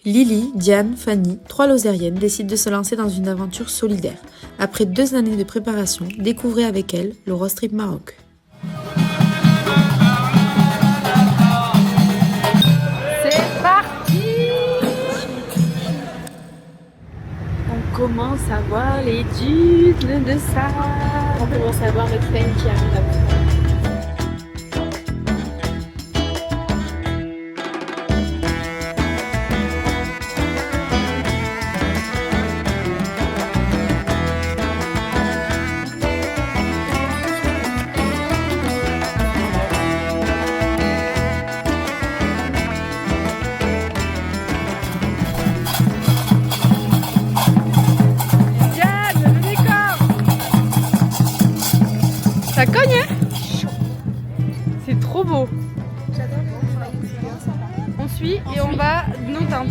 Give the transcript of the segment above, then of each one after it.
Lily, Diane, Fanny, 3 Lozériennes décident de se lancer dans une aventure solidaire. Après 2 années de préparation, découvrez avec elles le Road Trip Maroc. C'est parti! On commence à voir les dunes de sable. On commence à voir le train qui arrive là-bas. Ça cogne, hein? C'est trop beau. On suit et on va nos tentes.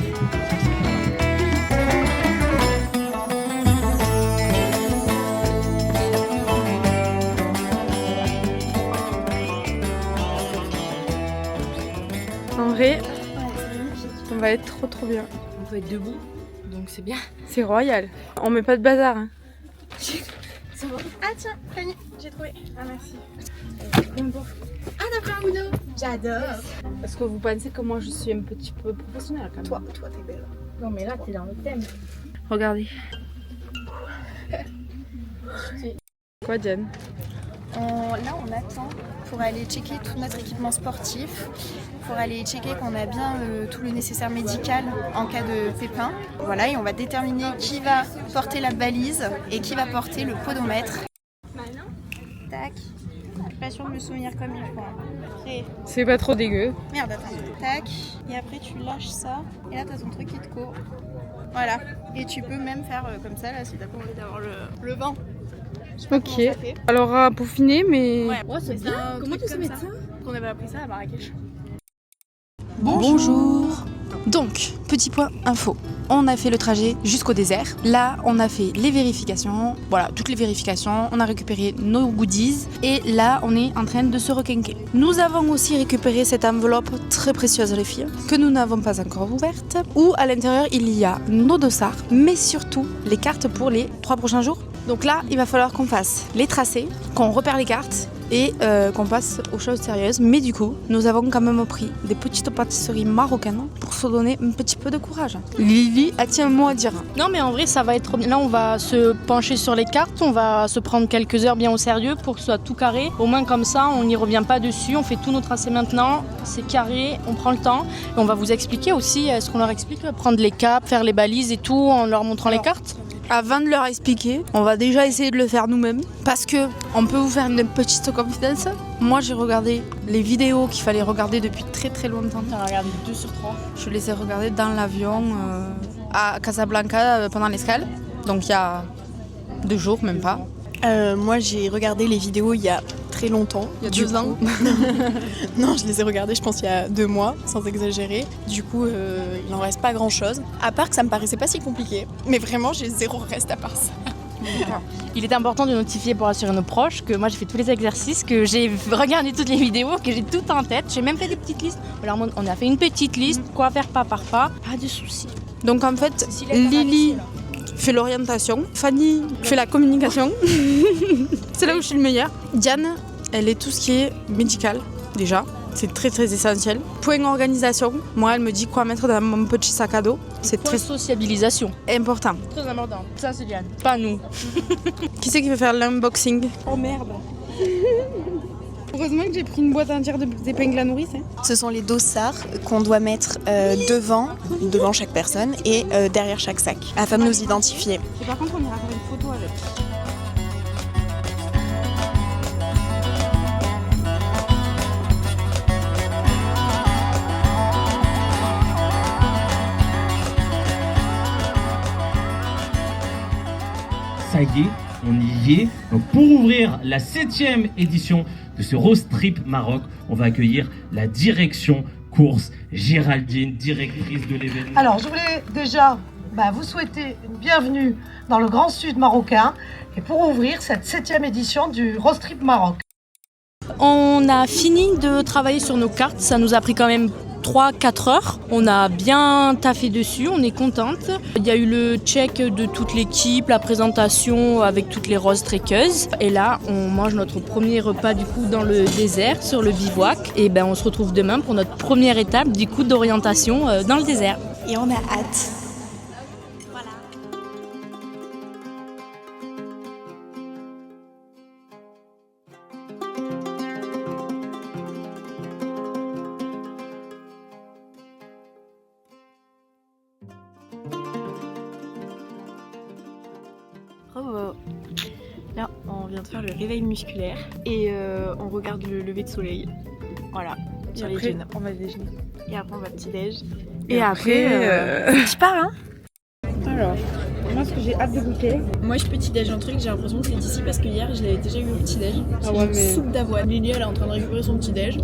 En vrai, on va être trop bien. On peut être debout, donc c'est bien. C'est royal. On met pas de bazar. Hein. Ah tiens, Fanny, j'ai trouvé. Ah merci. Ah t'as fait un Uno. J'adore. Est-ce que vous pensez que moi je suis un petit peu professionnelle quand même? Toi t'es belle. Non mais là t'es dans le thème. Regardez. Quoi Diane? Là on attend pour aller checker tout notre équipement sportif, pour aller checker qu'on a bien tout le nécessaire médical en cas de pépin. Voilà, et on va déterminer qui va porter la balise et qui va porter le podomètre. Tac. Je suis pas sûre de me souvenir comme il faut. Après... C'est pas trop dégueu. Merde, attends. Tac. Et après tu lâches ça. Et là t'as ton truc qui te court. Voilà. Et tu peux même faire comme ça là si t'as pas envie d'avoir le vent. Ok. Alors à peaufiner, mais. Ouais, c'est bien. Comment tu sais mettre ça? Qu'on avait appris ça à Marrakech. Bonjour. Donc, petit point info. On a fait le trajet jusqu'au désert. Là, on a fait les vérifications. Voilà, toutes les vérifications. On a récupéré nos goodies. Et là, on est en train de se requinquer. Nous avons aussi récupéré cette enveloppe très précieuse, les filles, que nous n'avons pas encore ouverte. Où à l'intérieur, il y a nos dossards, mais surtout les cartes pour les 3 prochains jours. Donc là, il va falloir qu'on fasse les tracés, qu'on repère les cartes et qu'on passe aux choses sérieuses. Mais du coup, nous avons quand même pris des petites pâtisseries marocaines pour se donner un petit peu de courage. Lily a-t-il un mot à dire? Non mais en vrai ça va être bien. Là on va se pencher sur les cartes, on va se prendre quelques heures bien au sérieux pour que ce soit tout carré. Au moins comme ça on n'y revient pas dessus, on fait tous nos tracés maintenant, c'est carré, on prend le temps. Et on va vous expliquer aussi, est-ce qu'on leur explique, prendre les caps, faire les balises et tout en leur montrant les cartes? Avant de leur expliquer, on va déjà essayer de le faire nous-mêmes parce que on peut vous faire une petite confidence. Moi, j'ai regardé les vidéos qu'il fallait regarder depuis très longtemps. On a regardé 2 sur 3. Je les ai regardées dans l'avion à Casablanca pendant l'escale. Donc il y a 2 jours, même pas. Moi j'ai regardé les vidéos il y a très longtemps. Il y a 2 ans. Non, je les ai regardées je pense il y a 2 mois, sans exagérer. Du coup, il n'en reste pas grand chose. À part que ça me paraissait pas si compliqué. Mais vraiment, j'ai 0 reste à part ça. Il est important de notifier pour assurer nos proches que moi j'ai fait tous les exercices, que j'ai regardé toutes les vidéos, que j'ai tout en tête. J'ai même fait des petites listes. Alors on a fait une petite liste, quoi faire pas par pas de soucis. Donc en fait, Lily fait l'orientation, Fanny fait la communication. C'est là où je suis le meilleur. Diane, elle est tout ce qui est médical déjà. C'est très essentiel. Point organisation, moi elle me dit quoi mettre dans mon petit sac à dos. C'est très sociabilisation. important. Très important. Ça c'est Diane, pas nous. Qui c'est qui veut faire l'unboxing? Oh merde. Heureusement que j'ai pris une boîte entière d'épingles à nourrice. Hein. Ce sont les dossards qu'on doit mettre devant chaque personne et derrière chaque sac, afin de nous identifier. Et par contre, on ira faire une photo avec. Ça y est, on y est. Donc pour ouvrir la 7e édition de ce Road Trip Maroc, on va accueillir la direction course Géraldine, directrice de l'événement. Alors je voulais déjà vous souhaiter une bienvenue dans le Grand Sud marocain et pour ouvrir cette 7e édition du Road Trip Maroc. On a fini de travailler sur nos cartes, ça nous a pris quand même 3-4 heures. On a bien taffé dessus, on est contente. Il y a eu le check de toute l'équipe, la présentation avec toutes les roses trekkeuses. Et là, on mange notre premier repas du coup dans le désert, sur le bivouac. Et ben on se retrouve demain pour notre première étape du coup d'orientation dans le désert. Et on a hâte. Bravo. Là, on vient de faire le réveil musculaire et on regarde le lever de soleil. Voilà, sur les dunes. On va déjeuner. Et après, on va petit-déj. Et après, tu pars, hein? Alors, moi, ce que j'ai hâte de goûter. Moi, je petit-déj un truc, j'ai l'impression que c'est d'ici parce que hier, je l'avais déjà eu au petit-déj. C'est une soupe d'avoine. Lily, elle est en train de récupérer son petit-déj.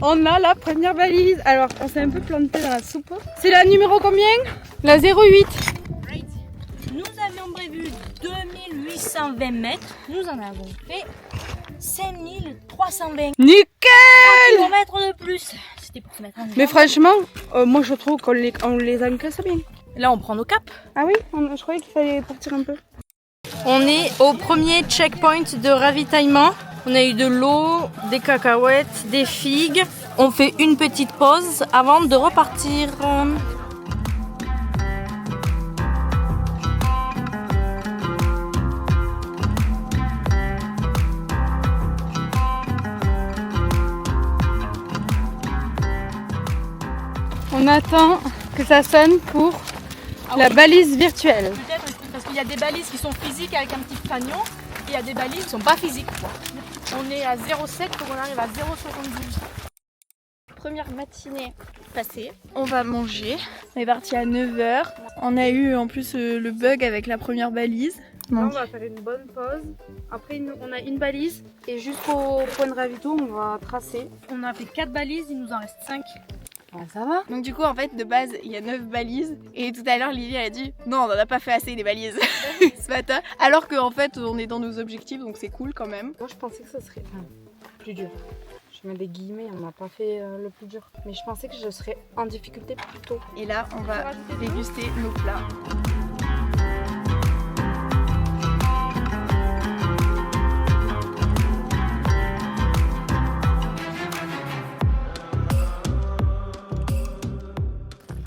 On a la première valise. Alors, on s'est un peu planté dans la soupe. C'est la numéro combien? La 08. Nous avions prévu 2820 mètres. Nous en avons fait 5320. Nickel! Kilomètres de plus. C'était pour se mettre en Mais franchement, moi je trouve qu'on les encaisse bien. Là, on prend nos caps. Ah oui? Je croyais qu'il fallait partir un peu. On est au premier checkpoint de ravitaillement. On a eu de l'eau, des cacahuètes, des figues. On fait une petite pause avant de repartir. On attend que ça sonne pour la balise virtuelle. Peut-être parce qu'il y a des balises qui sont physiques avec un petit fanion et il y a des balises qui sont pas physiques. On est à 0,7 pour qu'on arrive à 0,78. Première matinée passée. On va manger. On est parti à 9h. On a eu en plus le bug avec la première balise. Là, on va faire une bonne pause. Après, on a une balise et jusqu'au point de ravito, on va tracer. On a fait 4 balises, il nous en reste 5. Ah, ça va. Donc du coup, en fait, de base, il y a 9 balises. Et tout à l'heure, Lily elle a dit non, on n'en a pas fait assez des balises ce matin. Alors qu'en fait, on est dans nos objectifs, donc c'est cool quand même. Moi, je pensais que ça serait plus dur. Je mets des guillemets, on n'a pas fait le plus dur. Mais je pensais que je serais en difficulté plus tôt. Et là, on va déguster nos plats.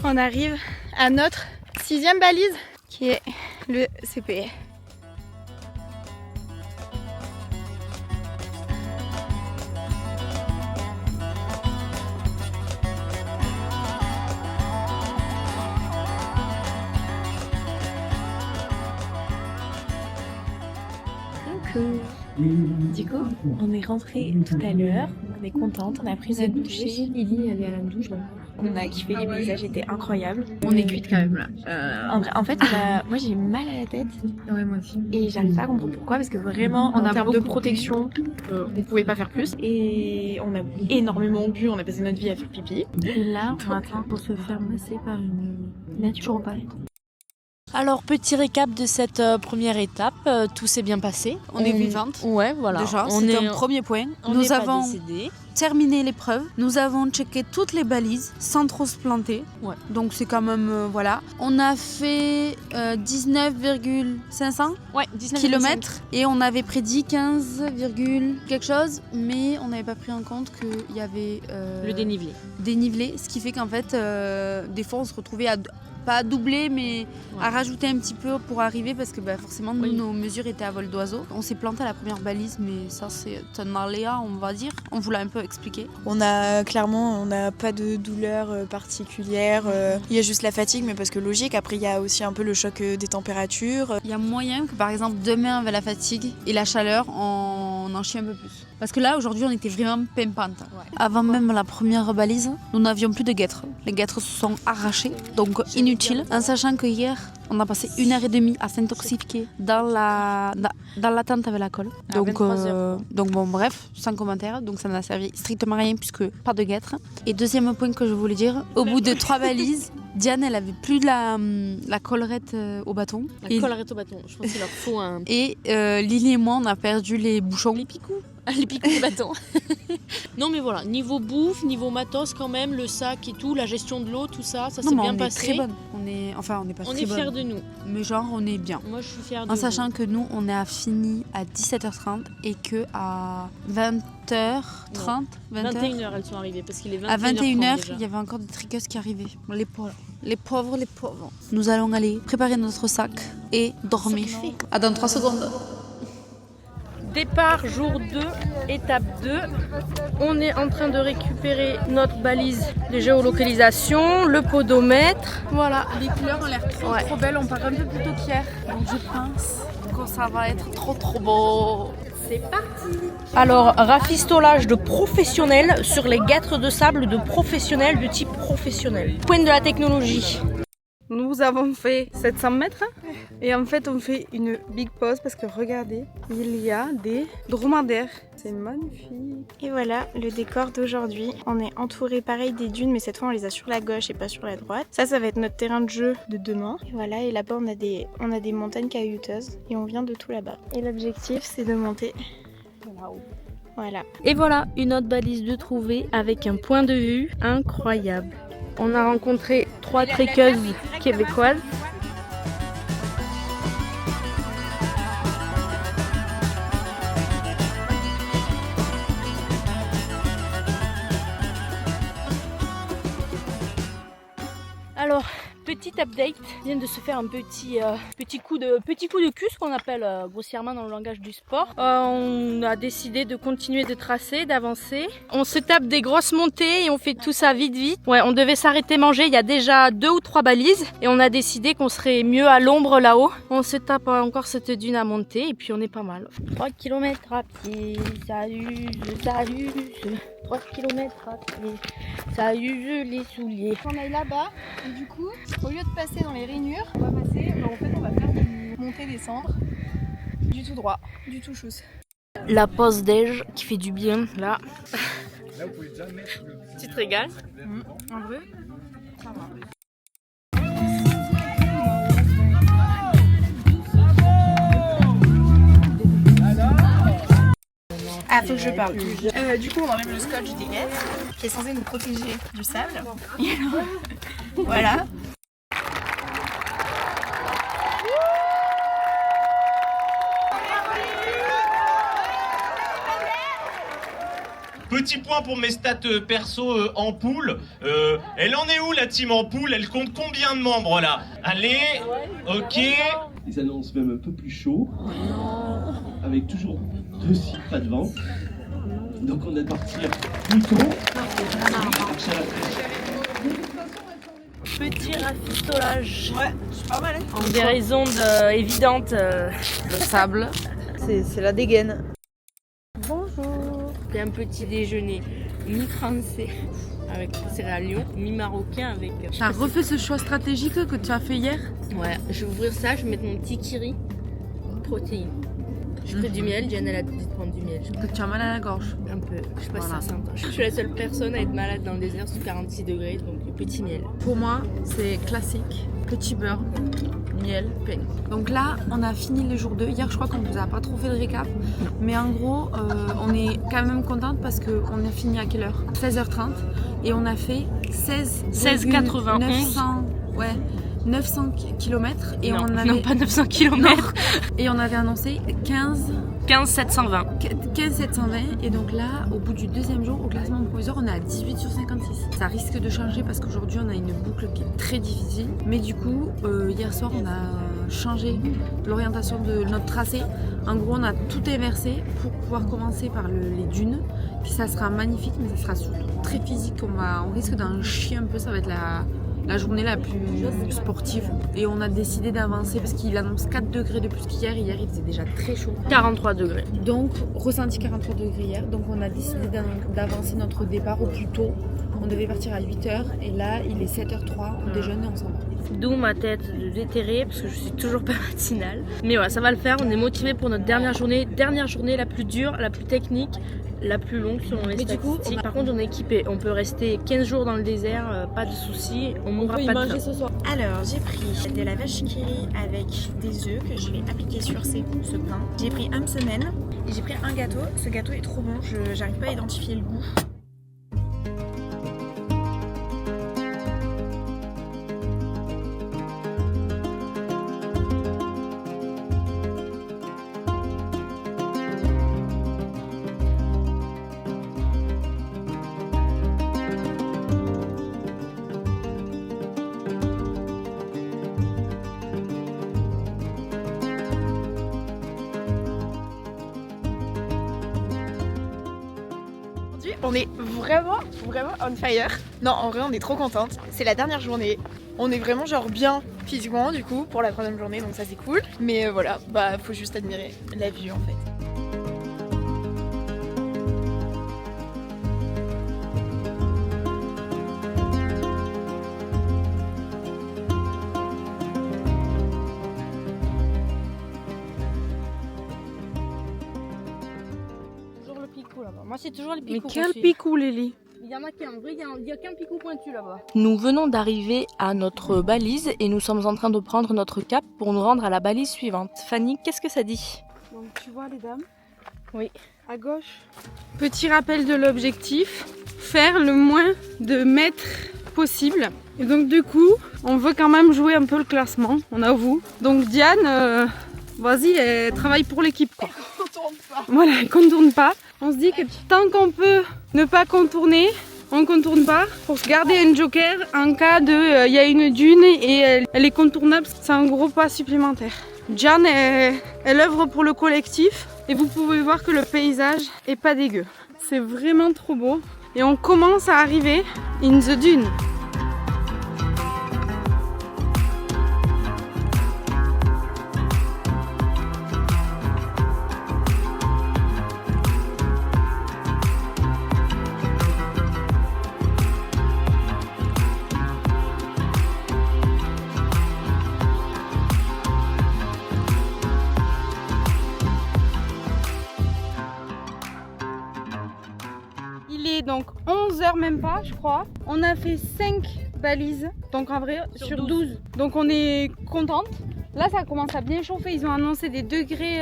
On arrive à notre 6e balise qui est le CPE. Du coup, on est rentré tout à l'heure, on est contente, on a pris notre douche. Lily, elle est à la douche. On a kiffé, les paysages étaient incroyables. On est cuite quand même là. En fait, moi j'ai mal à la tête. Ouais, moi aussi. Et j'arrive pas à comprendre pourquoi, parce que vraiment, en termes de protection, on pouvait pas faire plus. Et on a énormément bu, on a passé notre vie à faire pipi. Et là, on attend pour se faire masser par une naturopathe. Alors, petit récap de cette première étape, tout s'est bien passé. On est vivante. Ouais, voilà. Déjà, on c'est est un premier point. Nous avons terminé l'épreuve. Nous avons checké toutes les balises sans trop se planter. Ouais. Donc c'est quand même voilà. On a fait 19,500 kilomètres et on avait prédit 15, quelque chose, mais on n'avait pas pris en compte qu'il y avait le dénivelé, ce qui fait qu'en fait des fois on se retrouvait pas à doubler, mais à rajouter un petit peu pour arriver parce que forcément nous, nos mesures étaient à vol d'oiseau. On s'est planté à la première balise, mais ça c'est un aléa, on va dire. On vous l'a un peu expliqué. On n'a pas de douleur particulière. Il y a juste la fatigue, mais parce que logique. Après, il y a aussi un peu le choc des températures. Il y a moyen que par exemple demain avec la fatigue et la chaleur, on en chie un peu plus. Parce que là, aujourd'hui, on était vraiment pimpante. Avant même la première balise, nous n'avions plus de guêtres. Les guêtres se sont arrachées, donc inutile. En sachant que hier, on a passé 1h30 à s'intoxiquer dans la tente avec la colle. Donc bon, bref, sans commentaire. Donc ça n'a servi strictement à rien puisque pas de guêtres. Et deuxième point que je voulais dire, au bout de 3 balises, Diane, elle avait plus de la collerette au bâton. Collerette au bâton, je pense qu'il leur faut un... Et Lily et moi, on a perdu les bouchons. Les picoux. Les picoux du bâton. Non mais voilà, niveau bouffe, niveau matos quand même, le sac et tout, la gestion de l'eau, tout ça, ça s'est bien passé. Très bonne. On est pas on très est fiers bonne. de nous. Mais genre, on est bien. Moi je suis fière de En nous. sachant que nous, on a fini à 17h30 et que à 20h30, 21h elles sont arrivées parce qu'il est 21h30 à 21h, déjà. il y avait encore des triqueuses qui arrivaient. Les pauvres. Nous allons aller préparer notre sac et dormir. À dans 3 secondes. Départ jour 2, étape 2. On est en train de récupérer notre balise de géolocalisation, le podomètre. Voilà. Les couleurs ont l'air trop belles, on part un peu plus tôt qu'hier. Donc je pense que ça va être trop beau. C'est parti. Alors, rafistolage de professionnels sur les guêtres de sable de professionnels de type professionnel. Point de la technologie. Nous avons fait 700 mètres et en fait on fait une big pause parce que regardez, il y a des dromadaires. C'est magnifique. Et voilà le décor d'aujourd'hui. On est entouré pareil des dunes, mais cette fois on les a sur la gauche et pas sur la droite. Ça va être notre terrain de jeu de demain. Et voilà, et là-bas on a des montagnes caillouteuses et on vient de tout là-bas. Et l'objectif c'est de monter là-haut. Voilà. Et voilà une autre balise de trouver avec un point de vue incroyable. On a rencontré 3 trekkeuses québécoises. Alors, petit update, vient de se faire un petit coup de cul, ce qu'on appelle grossièrement dans le langage du sport. On a décidé de continuer de tracer, d'avancer. On se tape des grosses montées et on fait tout ça vite. Ouais, on devait s'arrêter manger, il y a déjà 2 ou 3 balises et on a décidé qu'on serait mieux à l'ombre là-haut. On se tape encore cette dune à monter et puis on est pas mal. 3 km à pied, ça use. 3 km à pied, ça use les souliers. On est là-bas et du coup, au lieu de passer dans les rainures, on va faire du montée-descendre, du tout droit, du tout chose. La pause déj qui fait du bien là. Tu te régales? En vrai, ça va. Ah, faut que je parle. Du coup, on enlève le scotch des guêtres qui est censé nous protéger du sable. Et alors, voilà. Petit point pour mes stats perso en poule. Elle en est où la team en poule? Elle compte combien de membres là? Allez, ok. Ils annoncent même un peu plus chaud. Avec toujours 2 cibles, pas de vent. Donc on est parti plus tôt. Petit rafistolage. Ouais, c'est pas mal. En des raisons évidentes, le sable. C'est la dégaine. Bonjour. C'est un petit déjeuner mi-français avec céréales Lyon, mi-marocain avec... T'as refait ce choix stratégique que tu as fait hier? Ouais, je vais ouvrir ça, je vais mettre mon petit kiri. Protéines. Je ferai du miel, Diane elle a dit de prendre du miel. Que tu as mal à la gorge. Un peu, je sais pas si ça s'entend. Je suis la seule personne à être malade dans le désert sous 46 degrés, donc petit miel. Pour moi, c'est classique. Petit beurre, miel, pain. Donc là, on a fini le jour 2. Hier, je crois qu'on vous a pas trop fait le récap. Mais en gros, on est quand même contente parce qu'on a fini à quelle heure? 16h30. Et on a fait 16,91. 900 km. Et non, on avait... non, pas 900 km. Et on avait annoncé 15 720. 15 720 et donc là au bout du deuxième jour au classement provisoire on est à 18 sur 56. Ça risque de changer parce qu'aujourd'hui on a une boucle qui est très difficile mais du coup hier soir on a changé l'orientation de notre tracé. En gros on a tout inversé pour pouvoir commencer par les dunes. Puis ça sera magnifique mais ça sera surtout très physique. On risque d'en chier un peu, ça va être la journée la plus sportive. Et on a décidé d'avancer parce qu'il annonce 4 degrés de plus qu'hier. Hier, il faisait déjà très chaud. 43 degrés. Donc, ressenti 43 degrés hier. Donc, on a décidé d'avancer notre départ au plus tôt. On devait partir à 8h et là, il est 7h03. On déjeune et on s'en va. D'où ma tête de déterrée parce que je suis toujours pas matinale. Mais voilà, ça va le faire. On est motivés pour notre dernière journée. Dernière journée la plus dure, la plus technique, la plus longue selon les statistiques. Par contre, on est équipé. On peut rester 15 jours dans le désert, pas de soucis. On mourra pas de faim. Ce soir. Alors, j'ai pris de la vache qui rit avec des œufs que je vais appliquer sur ce pain. J'ai pris un semaine et j'ai pris un gâteau. Ce gâteau est trop bon. J'arrive pas à identifier le goût. On est vraiment on fire. Non, en vrai, on est trop contente. C'est la dernière journée. On est vraiment genre bien physiquement du coup pour la 3e journée, donc ça c'est cool. Mais voilà, bah faut juste admirer la vue en fait. Moi, c'est toujours les picots. Mais quel picou, Lélie? Il y en a qui en vrai, il y a qu'un picou pointu là-bas. Nous venons d'arriver à notre balise et nous sommes en train de prendre notre cap pour nous rendre à la balise suivante. Fanny, qu'est-ce que ça dit? Donc tu vois les dames? Oui. À gauche. Petit rappel de l'objectif, faire le moins de mètres possible. Et donc du coup, on veut quand même jouer un peu le classement, on avoue. Donc Diane, vas-y, elle travaille pour l'équipe quoi. Elle contourne pas. Voilà, elle contourne pas. On se dit que tant qu'on peut ne pas contourner, on contourne pas pour se garder un joker en cas de il y a une dune et elle est contournable, c'est un gros pas supplémentaire. Diane, elle œuvre pour le collectif et vous pouvez voir que le paysage est pas dégueu. C'est vraiment trop beau et on commence à arriver in the dune. Il est donc 11h même pas je crois. On a fait 5 balises, donc en vrai sur 12. Donc on est contente. Là ça commence à bien chauffer, ils ont annoncé des degrés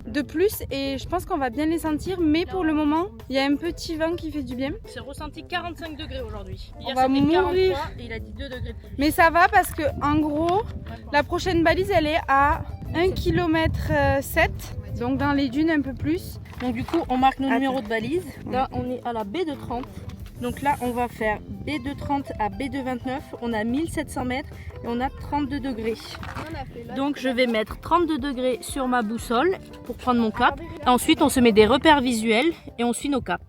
de plus et je pense qu'on va bien les sentir. Mais pour le moment, il y a un petit vent qui fait du bien. C'est ressenti 45 degrés aujourd'hui. On va mourir. Et il a dit 2 degrés de plus. Mais ça va parce que en gros, la prochaine balise elle est à 1,7 km, donc dans les dunes un peu plus. Donc du coup, on marque nos numéros de balise. Là, on est à la baie de 30. Donc là, on va faire baie de 30 à baie de 29. On a 1700 mètres et on a 32 degrés. Donc je vais mettre 32 degrés sur ma boussole pour prendre mon cap. Ensuite, on se met des repères visuels et on suit nos caps.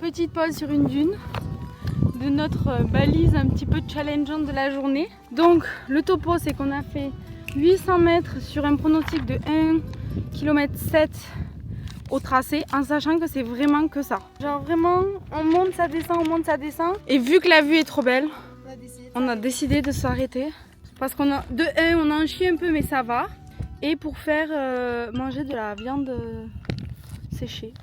Petite pause sur une dune de notre balise un petit peu challengeante de la journée. Donc le topo, c'est qu'on a fait 800 mètres sur un pronostic de 1,7 km au tracé, en sachant que c'est vraiment que ça. Genre vraiment, on monte, ça descend, on monte, ça descend. Et vu que la vue est trop belle, on a décidé de s'arrêter. Parce qu'on a, on a un chien un peu, mais ça va. Et pour faire manger de la viande séchée.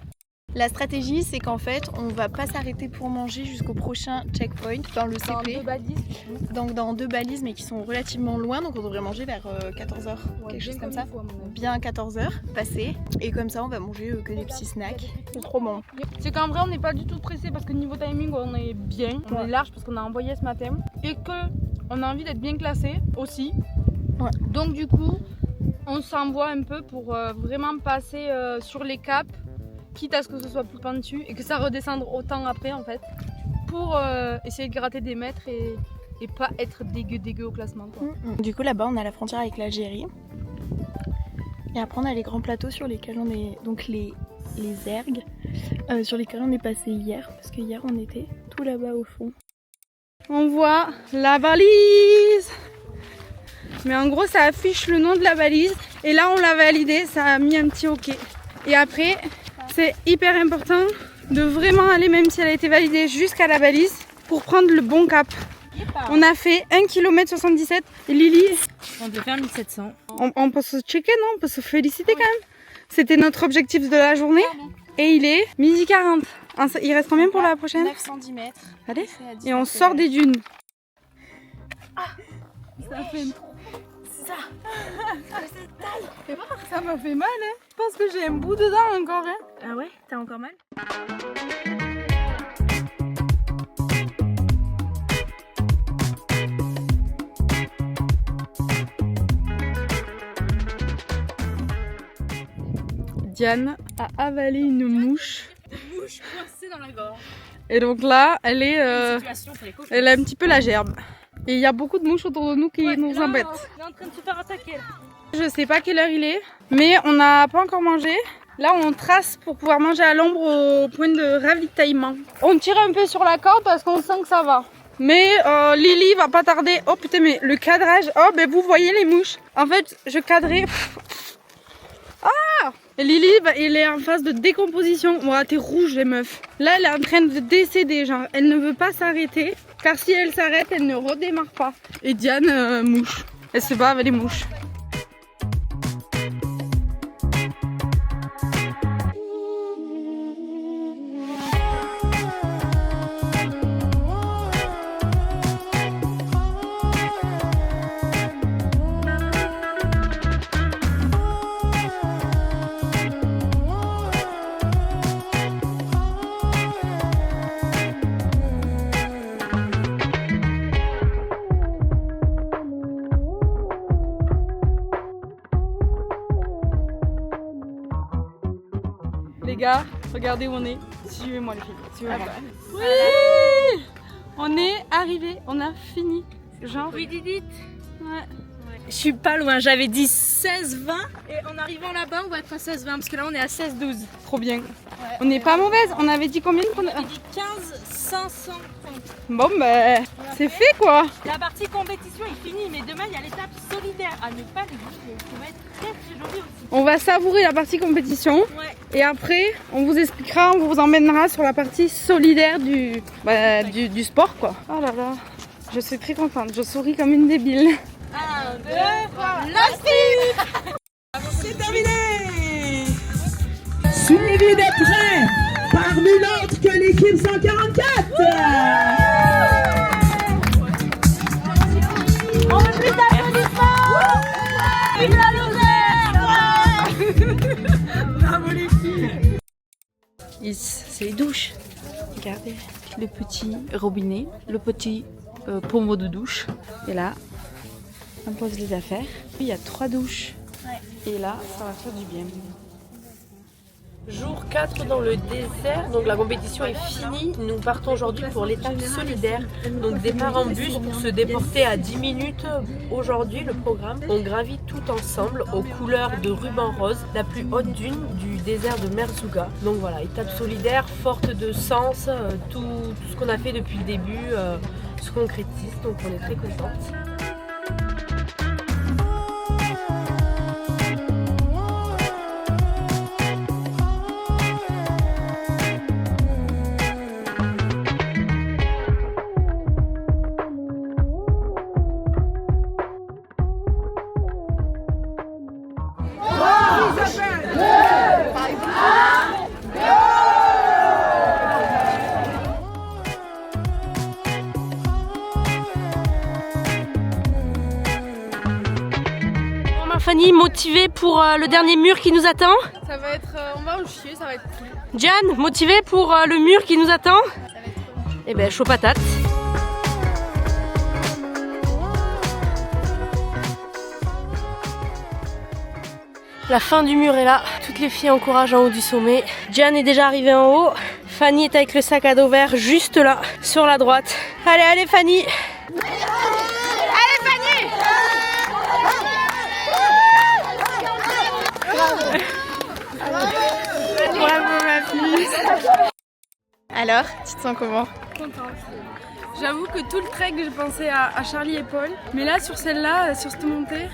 La stratégie, c'est qu'en fait, on va pas s'arrêter pour manger jusqu'au prochain checkpoint dans le CP. Dans 2 balises. Donc dans 2 balises, mais qui sont relativement loin. Donc on devrait manger vers 14h, quelque chose comme ça. Bien 14h, passé. Et comme ça, on va manger que des petits snacks. C'est trop bon. C'est qu'en vrai, on n'est pas du tout pressé parce que niveau timing, on est bien. On est large parce qu'on a envoyé ce matin. Et qu'on a envie d'être bien classé aussi. Ouais. Donc du coup, on s'envoie un peu pour vraiment passer sur les caps, quitte à ce que ce soit plus pentu et que ça redescende autant après en fait, pour essayer de gratter des mètres et pas être dégueu au classement quoi. Du coup là-bas on a la frontière avec l'Algérie et après on a les grands plateaux sur lesquels on est, donc les ergues sur lesquels on est passé hier, parce que hier on était tout là-bas au fond. on voit la balise. Mais en gros, ça affiche le nom de la balise. Et là, on l'a validé, ça a mis un petit OK. Et après, c'est hyper important de vraiment aller, même si elle a été validée, jusqu'à la balise pour prendre le bon cap. On a fait 1 km 77. Et Lily, on peut faire 1700. On peut se checker, non? On peut se féliciter quand même. C'était notre objectif de la journée. Et il est 12h40. Il reste combien pour la prochaine? 910 mètres. Allez. Et on sort des dunes. Ça fait une... C'est ça. Ça m'a fait mal, hein. Je pense que j'ai un bout dedans encore, hein. Ah ouais? T'as encore mal? Diane a avalé une mouche. Une mouche coincée dans la gorge. Et donc là, elle est, elle a un petit peu la gerbe. Et il y a beaucoup de mouches autour de nous qui nous embêtent. On est en train de se faire attaquer là. Je sais pas quelle heure il est, mais on n'a pas encore mangé. Là, on trace pour pouvoir manger à l'ombre au point de ravitaillement. On tire un peu sur la corde parce qu'on sent que ça va. Mais Lily va pas tarder. Oh putain, mais le cadrage. Oh, ben vous voyez les mouches. En fait, je cadrais. Ah! Et Lily, elle est en phase de décomposition. Oh, t'es rouge, les meufs. Là, elle est en train de décéder. Genre, elle ne veut pas s'arrêter. Car si elle s'arrête, elle ne redémarre pas. Et Diane, mouche. Elle se bat avec les mouches. Les gars, regardez où on est. Suivez-moi les filles. Suivez-moi. Oui, on est arrivé, on a fini. Genre. Oui, Didit. Ouais. Je suis pas loin, j'avais dit 16-20 et en arrivant là-bas on va être à 16-20 parce que là on est à 16-12. Trop bien. Ouais, on n'est pas mauvaise, on avait dit combien On avait dit 15-530. Bon ben, c'est fait quoi. La partie compétition est finie, mais demain il y a l'étape solidaire à ne pas négliger, qui va être très très jolie aussi. On va savourer la partie compétition. Ouais. Et après, on vous expliquera, on vous emmènera sur la partie solidaire du sport quoi. Oh là là, je suis très contente, je souris comme une débile. 1, 2, 3, la c'est terminé. Suivi de près par nul autre que l'équipe 144. On veut plus d'applaudissements. Vive la Lozère. Bravo les filles. C'est les douches. Regardez, le petit robinet, le petit pommeau de douche. Et là, on pose les affaires. Il y a 3 douches. Ouais. Et là, ça va faire du bien. Jour 4 dans le désert, donc la compétition est finie. Nous partons aujourd'hui pour l'étape solidaire. Donc départ en bus pour se déporter à 10 minutes. Aujourd'hui le programme, on gravit tout ensemble aux couleurs de ruban rose, la plus haute dune du désert de Merzouga. Donc voilà, étape solidaire, forte de sens, tout ce qu'on a fait depuis le début se concrétise, donc on est très contente. Fanny, motivée pour le dernier mur qui nous attend? Ça va être, on va en chier, ça va être cool. Diane, motivée pour le mur qui nous attend? Ça va être cool. Eh ben, chaud patate. La fin du mur est là, toutes les filles encouragent en haut du sommet. Diane est déjà arrivée en haut. Fanny est avec le sac à dos vert juste là, sur la droite. Allez, allez Fanny! Allez Fanny! Bravo ma fille. Alors, tu te sens comment? Contente. J'avoue que tout le trek, je pensais à Charlie et Paul. Mais là, sur celle-là, sur cette montée,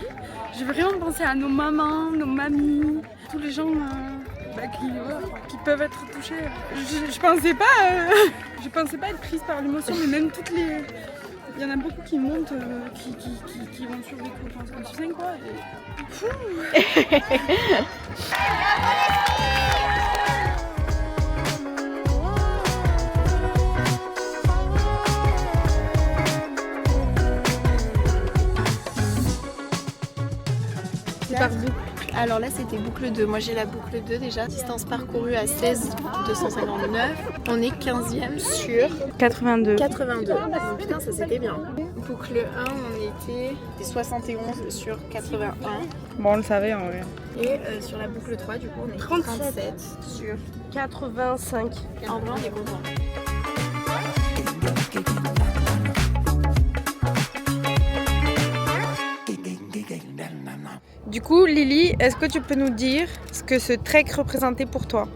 j'ai vraiment pensé à nos mamans, nos mamies, tous les gens qui peuvent être touchés. Je pensais pas être prise par l'émotion, mais même toutes les... Il y en a beaucoup qui montent, qui vont sur les coups de 35 quoi. C'est par boucle. Alors là c'était boucle 2, moi j'ai la boucle 2 déjà, distance parcourue à 16 259, on est 15e sur 82. Donc, putain ça c'était bien. Boucle 1 on était 71 sur 81. Bon on le savait en vrai. Et sur la boucle 3 du coup on est 37 sur 85. En vrai on est content. Du coup, Lily, est-ce que tu peux nous dire ce que ce trek représentait pour toi?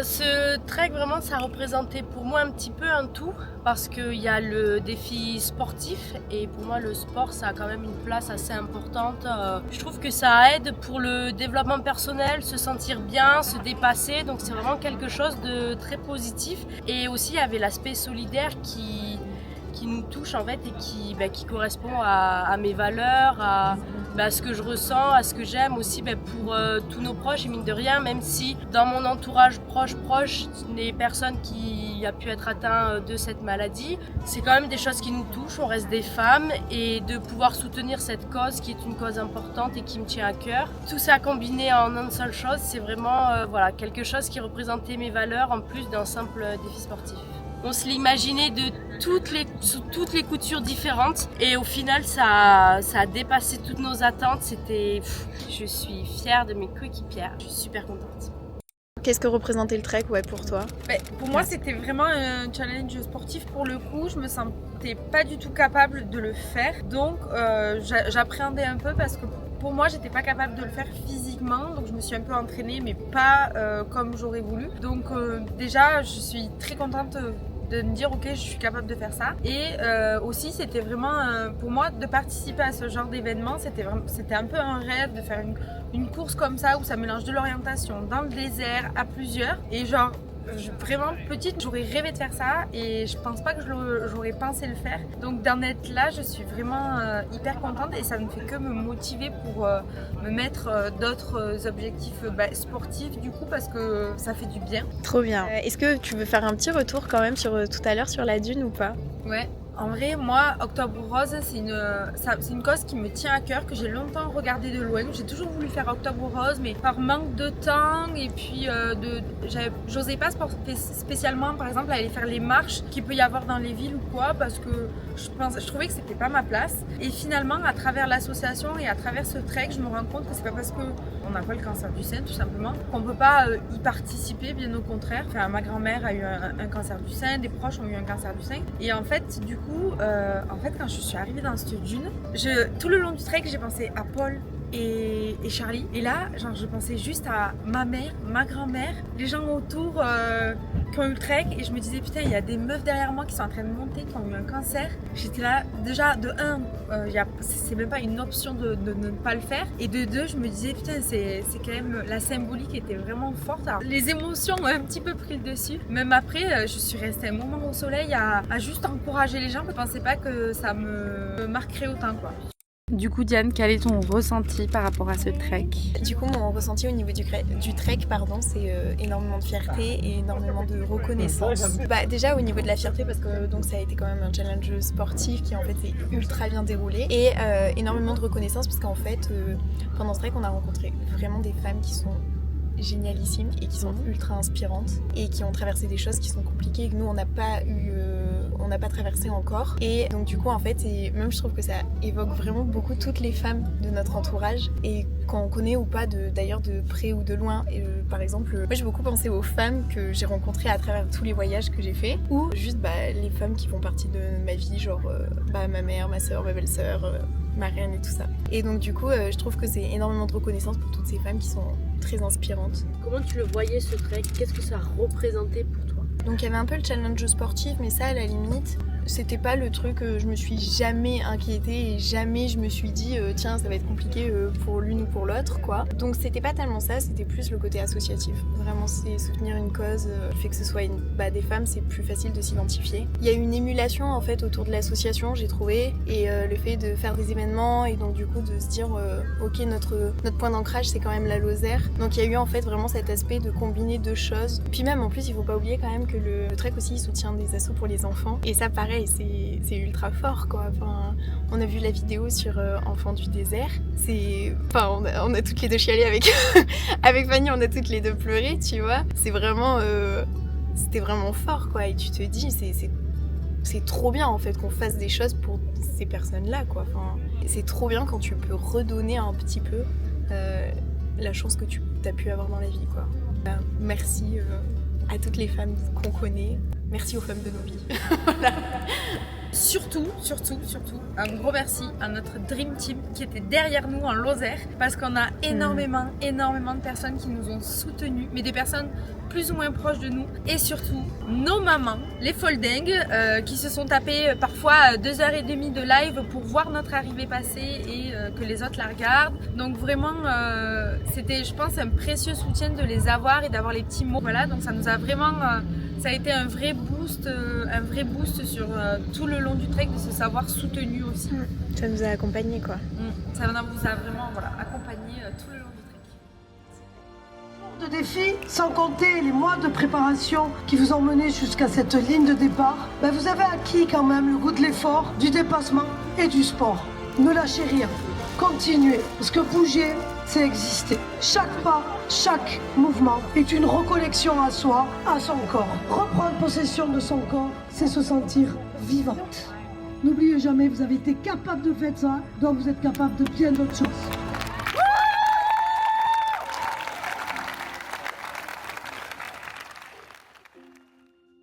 Ce trek, vraiment, ça représentait pour moi un petit peu un tout, parce qu'il y a le défi sportif, et pour moi, le sport, ça a quand même une place assez importante. Je trouve que ça aide pour le développement personnel, se sentir bien, se dépasser, donc c'est vraiment quelque chose de très positif. Et aussi, il y avait l'aspect solidaire qui nous touche en fait et qui correspond à mes valeurs, à ce que je ressens, à ce que j'aime aussi pour tous nos proches, et mine de rien, même si dans mon entourage proche, les personnes qui a pu être atteintes de cette maladie, c'est quand même des choses qui nous touchent, on reste des femmes, et de pouvoir soutenir cette cause qui est une cause importante et qui me tient à cœur. Tout ça combiné en une seule chose, c'est vraiment quelque chose qui représentait mes valeurs en plus d'un simple défi sportif. On se l'imaginait sous toutes les coutures différentes, et au final ça a dépassé toutes nos attentes. Je suis fière de mes coéquipières, je suis super contente. Qu'est-ce que représentait le trek pour toi? Pour moi c'était vraiment un challenge sportif. Pour le coup je me sentais pas du tout capable de le faire, donc j'appréhendais un peu parce que pour moi j'étais pas capable de le faire physiquement, donc je me suis un peu entraînée mais pas comme j'aurais voulu. Donc déjà je suis très contente de me dire ok je suis capable de faire ça, et aussi c'était vraiment pour moi de participer à ce genre d'événement, c'était un peu un rêve de faire une course comme ça où ça mélange de l'orientation dans le désert à plusieurs, et vraiment petite j'aurais rêvé de faire ça, et je pense pas que j'aurais pensé le faire, donc d'en être là je suis vraiment hyper contente, et ça ne fait que me motiver pour me mettre d'autres objectifs sportifs du coup, parce que ça fait du bien. Trop bien. Est-ce que tu veux faire un petit retour quand même sur tout à l'heure sur la dune ou pas? Ouais. En vrai, moi, Octobre Rose, c'est une cause qui me tient à cœur, que j'ai longtemps regardé de loin. J'ai toujours voulu faire Octobre Rose, mais par manque de temps, et puis j'osais pas spécialement, par exemple, aller faire les marches qu'il peut y avoir dans les villes ou quoi, parce que je trouvais que c'était pas ma place. Et finalement, à travers l'association et à travers ce trek, je me rends compte que c'est pas parce qu'on n'a pas le cancer du sein, tout simplement, qu'on peut pas y participer, bien au contraire. Enfin, ma grand-mère a eu un cancer du sein, des proches ont eu un cancer du sein, et en fait, du coup, quand je suis arrivée dans cette dune, tout le long du trek, j'ai pensé à Paul et Charlie. Et là, je pensais juste à ma mère, ma grand-mère, les gens autour qui ont eu le trek. Et je me disais, putain, il y a des meufs derrière moi qui sont en train de monter, qui ont eu un cancer. J'étais là, déjà, de 1, c'est même pas une option de ne pas le faire. Et de 2, je me disais, putain, c'est quand même, la symbolique était vraiment forte. Alors, les émotions ont un petit peu pris le dessus. Même après, je suis restée un moment au soleil à juste encourager les gens. Je pensais pas que ça me marquerait autant, quoi. Du coup, Diane, quel est ton ressenti par rapport à ce trek? Du coup, mon ressenti au niveau du trek, c'est énormément de fierté et énormément de reconnaissance. Déjà au niveau de la fierté, parce que donc ça a été quand même un challenge sportif qui en fait s'est ultra bien déroulé, et énormément de reconnaissance parce qu'en fait pendant ce trek on a rencontré vraiment des femmes qui sont génialissimes et qui sont ultra inspirantes et qui ont traversé des choses qui sont compliquées et que nous on n'a pas traversé encore, et donc du coup en fait même je trouve que ça évoque vraiment beaucoup toutes les femmes de notre entourage, et quand on connaît ou pas d'ailleurs de près ou de loin, et, par exemple moi j'ai beaucoup pensé aux femmes que j'ai rencontrées à travers tous les voyages que j'ai fait, ou juste les femmes qui font partie de ma vie, genre ma mère, ma soeur, ma belle-sœur, ma reine et tout ça. Et donc du coup je trouve que c'est énormément de reconnaissance pour toutes ces femmes qui sont très inspirantes. Comment tu le voyais ce trek? Qu'est-ce que ça représentait pour toi? Donc il y avait un peu le challenge sportif, mais ça à la limite C'était pas le truc, je me suis jamais inquiétée et jamais je me suis dit tiens ça va être compliqué pour l'une ou pour l'autre quoi. Donc c'était pas tellement ça, c'était plus le côté associatif. Vraiment c'est soutenir une cause, le fait que ce soit des femmes c'est plus facile de s'identifier. Il y a une émulation en fait autour de l'association j'ai trouvé et le fait de faire des événements et donc du coup de se dire ok notre point d'ancrage c'est quand même la Lozère. Donc il y a eu en fait vraiment cet aspect de combiner deux choses. Puis même en plus il faut pas oublier quand même que le Trek aussi il soutient des assos pour les enfants et ça pareil c'est ultra fort quoi. Enfin, on a vu la vidéo sur Enfants du désert. On a toutes les deux chialé avec avec Fanny, on a toutes les deux pleuré, tu vois. C'est vraiment c'était vraiment fort quoi. Et tu te dis c'est trop bien en fait qu'on fasse des choses pour ces personnes-là quoi. Enfin, c'est trop bien quand tu peux redonner un petit peu la chance que tu as pu avoir dans la vie quoi. Merci à toutes les femmes qu'on connaît. Merci aux femmes de nos vies. Voilà. Surtout, un gros merci à notre Dream Team qui était derrière nous en Lozère parce qu'on a énormément de personnes qui nous ont soutenus, mais des personnes plus ou moins proches de nous et surtout nos mamans, les foldingues qui se sont tapées parfois 2h30 de live pour voir notre arrivée passer et que les autres la regardent. Donc vraiment c'était je pense un précieux soutien de les avoir et d'avoir les petits mots. Voilà, donc ça nous a vraiment ça a été un vrai boost sur tout le long du trek de se savoir soutenu aussi. Ça nous a accompagnés quoi. Ça nous a vraiment accompagnés tout le long du trek. De défis, sans compter les mois de préparation qui vous ont mené jusqu'à cette ligne de départ, vous avez acquis quand même le goût de l'effort, du dépassement et du sport. Ne lâchez rien, continuez, parce que bouger, c'est exister. Chaque pas, chaque mouvement est une reconnexion à soi, à son corps. Reprendre possession de son corps, c'est se sentir vivante. N'oubliez jamais, vous avez été capable de faire ça, donc vous êtes capable de bien d'autres choses.